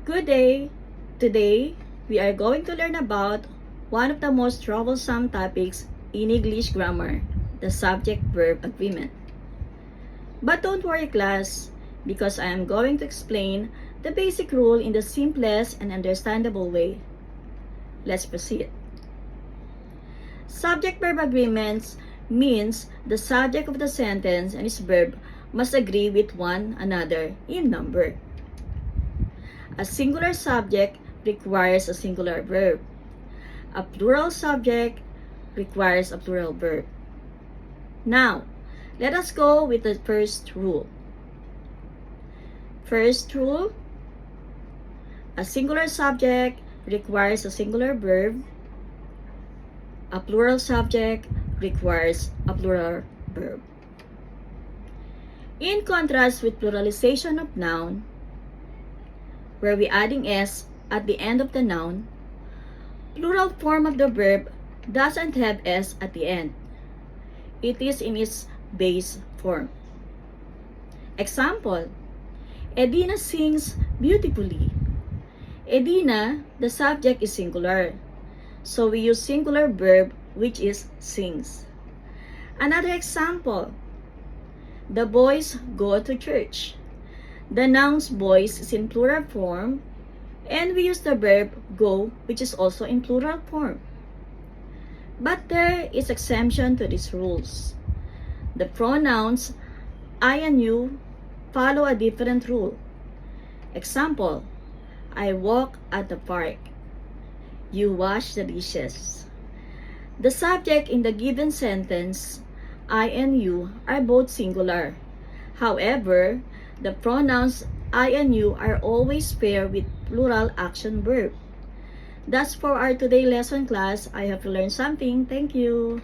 Good day! Today, we are going to learn about one of the most troublesome topics in English grammar, the subject-verb agreement. But don't worry class, because I am going to explain the basic rule in the simplest and understandable way. Let's proceed. Subject-verb agreements means the subject of the sentence and its verb must agree with one another in number. A singular subject requires a singular verb. A plural subject requires a plural verb. Now, let us go with the first rule. First rule, a singular subject requires a singular verb. A plural subject requires a plural verb. In contrast with pluralization of noun, where we adding s at the end of the noun, plural form of the verb doesn't have s at the end. It is in its base form. Example, Edina sings beautifully. Edina, the subject is singular, so we use singular verb which is sings. Another example, the boys go to church. The noun boys is in plural form, and we use the verb go, which is also in plural form. But there is exemption to these rules. The pronouns I and you follow a different rule. Example, I walk at the park. You wash the dishes. The subject in the given sentence, I and you, are both singular. However, the pronouns I and you are always paired with plural action verb. That's for our today lesson class. I have learned something. Thank you.